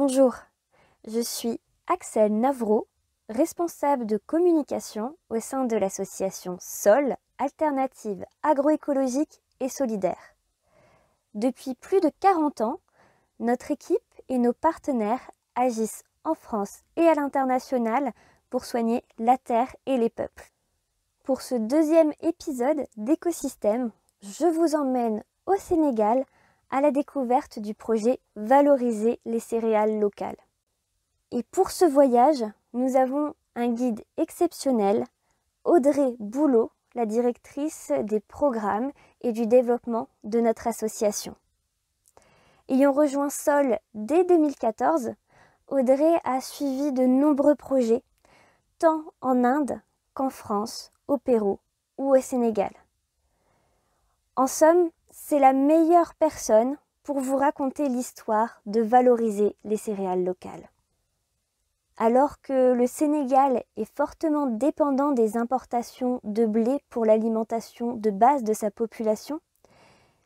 Bonjour, je suis Axel Navreau, responsable de communication au sein de l'association SOL, Alternative agroécologique et solidaire. Depuis plus de 40 ans, notre équipe et nos partenaires agissent en France et à l'international pour soigner la terre et les peuples. Pour ce deuxième épisode d'Écosystème, je vous emmène au Sénégal à la découverte du projet Valoriser les céréales locales. Et pour ce voyage, nous avons un guide exceptionnel, Audrey Boulot, la directrice des programmes et du développement de notre association. Ayant rejoint SOL dès 2014, Audrey a suivi de nombreux projets, tant en Inde qu'en France, au Pérou ou au Sénégal. En somme, c'est la meilleure personne pour vous raconter l'histoire de valoriser les céréales locales. Alors que le Sénégal est fortement dépendant des importations de blé pour l'alimentation de base de sa population,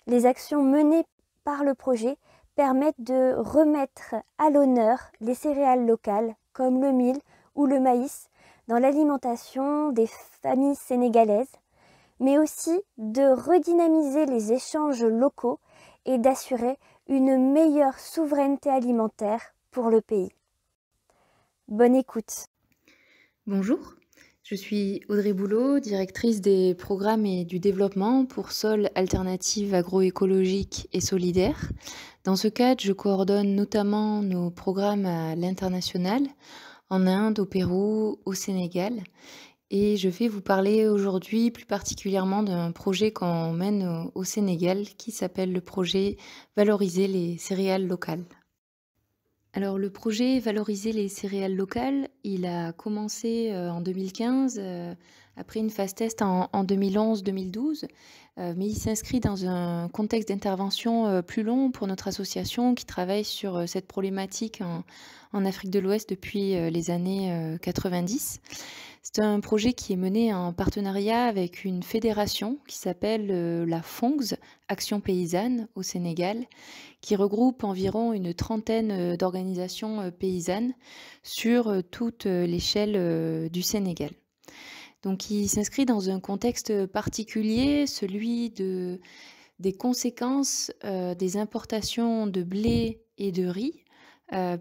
les actions menées par le projet permettent de remettre à l'honneur les céréales locales comme le mil ou le maïs dans l'alimentation des familles sénégalaises, mais aussi de redynamiser les échanges locaux et d'assurer une meilleure souveraineté alimentaire pour le pays. Bonne écoute. Bonjour, je suis Audrey Boulot, directrice des programmes et du développement pour SOL Alternative agroécologique et solidaire. Dans ce cadre, je coordonne notamment nos programmes à l'international, en Inde, au Pérou, au Sénégal. Et je vais vous parler aujourd'hui plus particulièrement d'un projet qu'on mène au Sénégal qui s'appelle le projet Valoriser les céréales locales. Alors le projet Valoriser les céréales locales, il a commencé en 2015, après une phase test en 2011-2012, mais il s'inscrit dans un contexte d'intervention plus long pour notre association qui travaille sur cette problématique en Afrique de l'Ouest depuis les années 90. C'est un projet qui est mené en partenariat avec une fédération qui s'appelle la FONGS, Action Paysanne au Sénégal, qui regroupe environ une trentaine d'organisations paysannes sur toute l'échelle du Sénégal. Donc il s'inscrit dans un contexte particulier, celui des conséquences des importations de blé et de riz,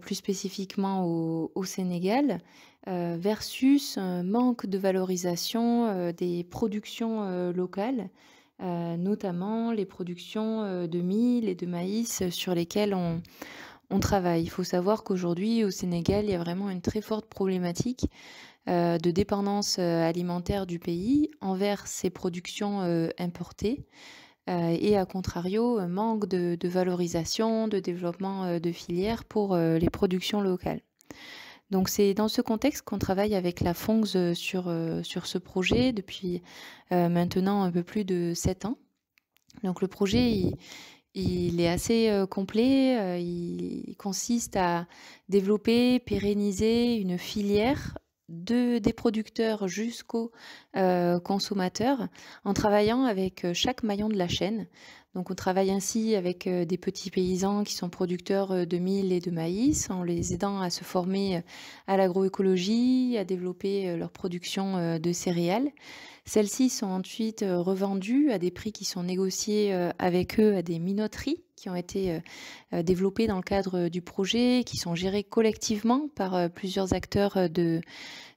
plus spécifiquement au Sénégal, versus un manque de valorisation des productions locales, notamment les productions de mil et de maïs sur lesquelles on travaille. Il faut savoir qu'aujourd'hui, au Sénégal, il y a vraiment une très forte problématique de dépendance alimentaire du pays envers ces productions importées. Et à contrario, un manque de valorisation, de développement de filières pour les productions locales. Donc c'est dans ce contexte qu'on travaille avec la FONGS sur ce projet depuis maintenant un peu plus de 7 ans. Donc le projet, il est assez complet. Il consiste à développer, pérenniser une filière des producteurs jusqu'aux consommateurs en travaillant avec chaque maillon de la chaîne. Donc on travaille ainsi avec des petits paysans qui sont producteurs de mil et de maïs, en les aidant à se former à l'agroécologie, à développer leur production de céréales. Celles-ci sont ensuite revendues à des prix qui sont négociés avec eux à des minoteries qui ont été développées dans le cadre du projet, qui sont gérées collectivement par plusieurs acteurs de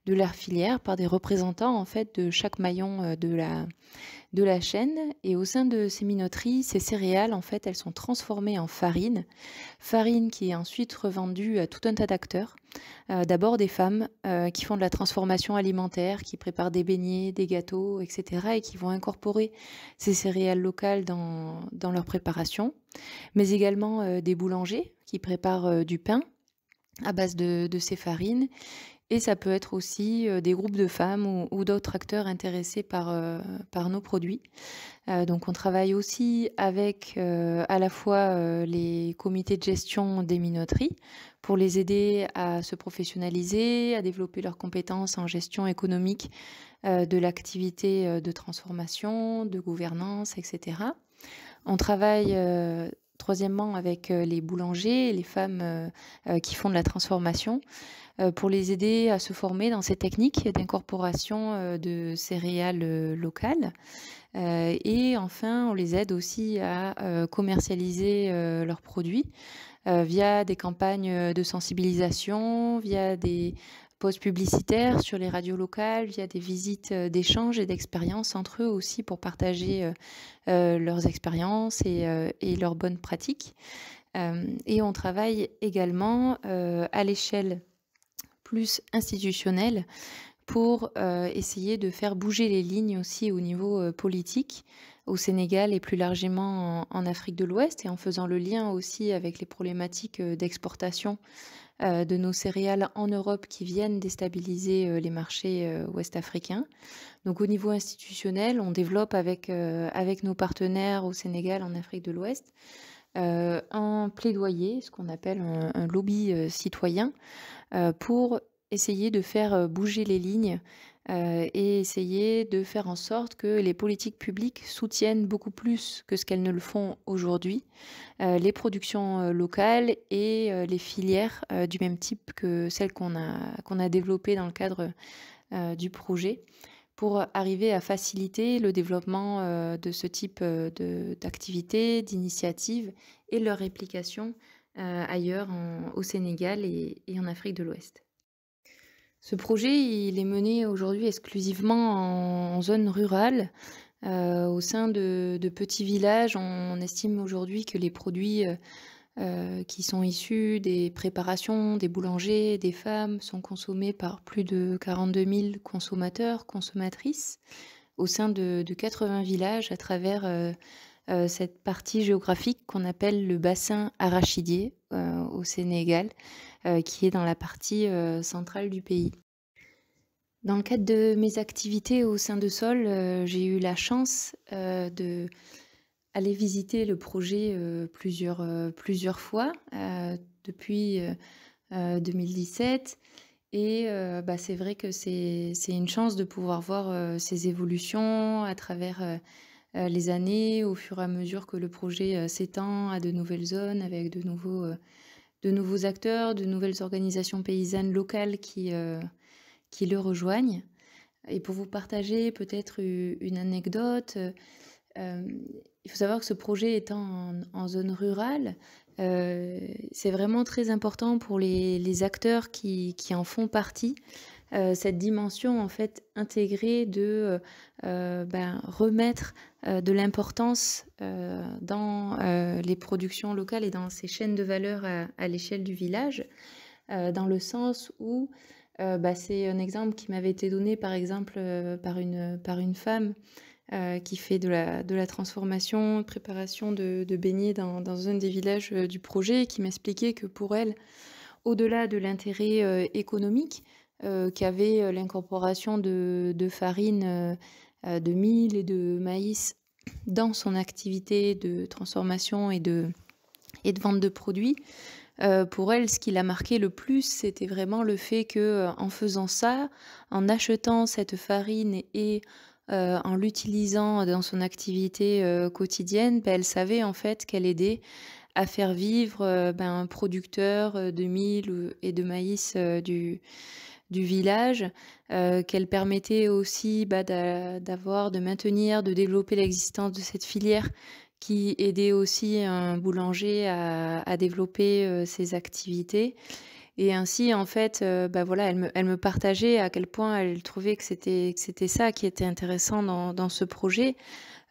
leur filière, par des représentants en fait de chaque maillon de la chaîne. Et au sein de ces minoteries, ces céréales, en fait, elles sont transformées en farine qui est ensuite revendue à tout un tas d'acteurs. D'abord des femmes qui font de la transformation alimentaire, qui préparent des beignets, des gâteaux, etc. et qui vont incorporer ces céréales locales dans leur préparation. Mais également des boulangers qui préparent du pain à base de ces farines. Et ça peut être aussi des groupes de femmes ou d'autres acteurs intéressés par nos produits. Donc on travaille aussi avec à la fois les comités de gestion des minoteries pour les aider à se professionnaliser, à développer leurs compétences en gestion économique de l'activité de transformation, de gouvernance, etc. On travaille troisièmement avec, les boulangers, les femmes, qui font de la transformation, pour les aider à se former dans ces techniques d'incorporation, de céréales, locales. Et enfin, on les aide aussi à, commercialiser, leurs produits, via des campagnes, de sensibilisation, via des postes publicitaires sur les radios locales, via des visites, d'échanges et d'expériences entre eux aussi pour partager, leurs expériences et leurs bonnes pratiques. Et on travaille également, à l'échelle plus institutionnelle pour, essayer de faire bouger les lignes aussi au niveau, politique, au Sénégal et plus largement en Afrique de l'Ouest et en faisant le lien aussi avec les problématiques, d'exportation, de nos céréales en Europe qui viennent déstabiliser, les marchés, ouest-africains. Donc au niveau institutionnel, on développe avec nos partenaires au Sénégal, en Afrique de l'Ouest, un plaidoyer, ce qu'on appelle un lobby, citoyen, pour essayer de faire, bouger les lignes, et essayer de faire en sorte que les politiques publiques soutiennent beaucoup plus que ce qu'elles ne le font aujourd'hui, les productions, locales et les filières, du même type que celles qu'on a développées dans le cadre, du projet, pour arriver à faciliter le développement, de ce type, d'activités, d'initiatives et leur réplication, ailleurs au Sénégal et en Afrique de l'Ouest. Ce projet, il est mené aujourd'hui exclusivement en zone rurale, au sein de petits villages. On estime aujourd'hui que les produits, qui sont issus des préparations des boulangers, des femmes, sont consommés par plus de 42 000 consommateurs, consommatrices, au sein de 80 villages à travers, cette partie géographique qu'on appelle le bassin arachidier, au Sénégal, qui est dans la partie, centrale du pays. Dans le cadre de mes activités au sein de Sol, j'ai eu la chance, d'aller visiter le projet, plusieurs fois, depuis, 2017 et c'est vrai que c'est une chance de pouvoir voir, ces évolutions à travers, les années, au fur et à mesure que le projet, s'étend à de nouvelles zones avec de nouveaux acteurs, de nouvelles organisations paysannes locales qui le rejoignent. Et pour vous partager peut-être une anecdote, il faut savoir que ce projet étant en zone rurale, c'est vraiment très important pour les acteurs qui en font partie, cette dimension en fait intégrée de remettre de l'importance dans les productions locales et dans ces chaînes de valeur à l'échelle du village, dans le sens où c'est un exemple qui m'avait été donné par exemple par une femme qui fait de la transformation, de préparation de beignets dans un des villages du projet et qui m'expliquait que pour elle, au-delà de l'intérêt économique qu'avait l'incorporation de farine, de mil et de maïs dans son activité de transformation et de vente de produits, pour elle, ce qui l'a marqué le plus, c'était vraiment le fait que, en faisant ça, en achetant cette farine et en l'utilisant dans son activité, quotidienne, elle savait en fait qu'elle aidait à faire vivre, un producteur, de mil et de maïs, du village, qu'elle permettait aussi, de maintenir, de développer l'existence de cette filière qui aidait aussi un boulanger à développer, ses activités et ainsi en fait, elle me partageait à quel point elle trouvait que c'était ça qui était intéressant dans ce projet.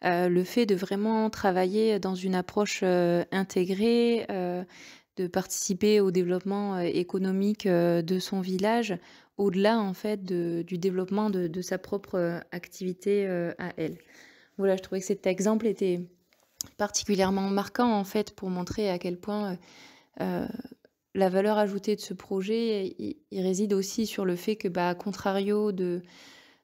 Le fait de vraiment travailler dans une approche, intégrée, de participer au développement, économique, de son village, au-delà en fait du développement de sa propre, activité, à elle. Voilà, je trouvais que cet exemple était particulièrement marquant en fait pour montrer à quel point, la valeur ajoutée de ce projet, il réside aussi sur le fait que, à contrario de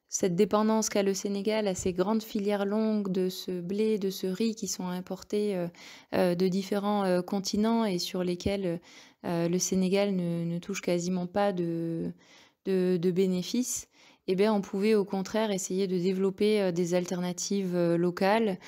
cette dépendance qu'a le Sénégal à ces grandes filières longues de ce blé, de ce riz qui sont importés, de différents, continents et sur lesquels, le Sénégal ne touche quasiment pas de bénéfices eh bien, on pouvait au contraire essayer de développer, des alternatives, locales,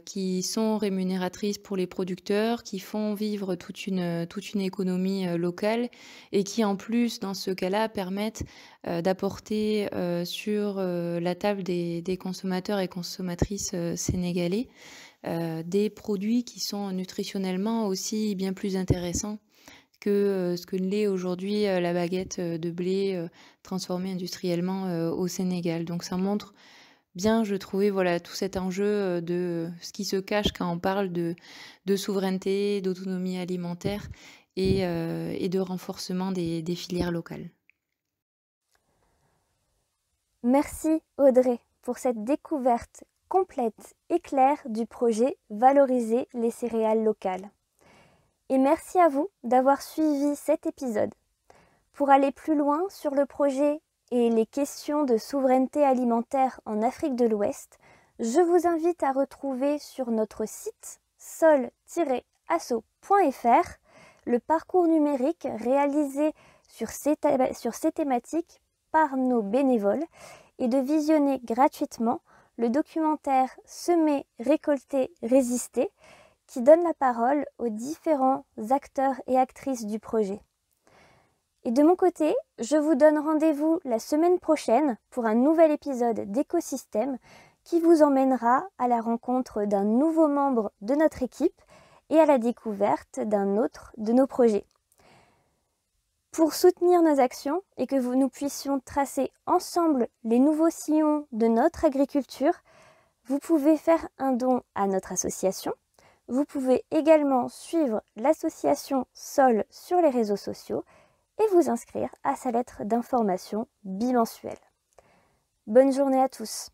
qui sont rémunératrices pour les producteurs, qui font vivre toute une économie, locale et qui en plus, dans ce cas-là, permettent, d'apporter, sur, la table des consommateurs et consommatrices, sénégalais, des produits qui sont nutritionnellement aussi bien plus intéressants que, ce que l'est aujourd'hui, la baguette, de blé, transformée industriellement, au Sénégal. Donc ça montre bien, je trouvais, voilà, tout cet enjeu, de ce qui se cache quand on parle de souveraineté, d'autonomie alimentaire et de renforcement des filières locales. Merci Audrey pour cette découverte complète et claire du projet Valoriser les céréales locales. Et merci à vous d'avoir suivi cet épisode. Pour aller plus loin sur le projet et les questions de souveraineté alimentaire en Afrique de l'Ouest, je vous invite à retrouver sur notre site sol-asso.fr le parcours numérique réalisé sur ces thématiques par nos bénévoles et de visionner gratuitement le documentaire Semer, récolter, résister qui donne la parole aux différents acteurs et actrices du projet. Et de mon côté, je vous donne rendez-vous la semaine prochaine pour un nouvel épisode d'Écosystème qui vous emmènera à la rencontre d'un nouveau membre de notre équipe et à la découverte d'un autre de nos projets. Pour soutenir nos actions et que nous puissions tracer ensemble les nouveaux sillons de notre agriculture, vous pouvez faire un don à notre association. Vous pouvez également suivre l'association Sol sur les réseaux sociaux et vous inscrire à sa lettre d'information bimensuelle. Bonne journée à tous!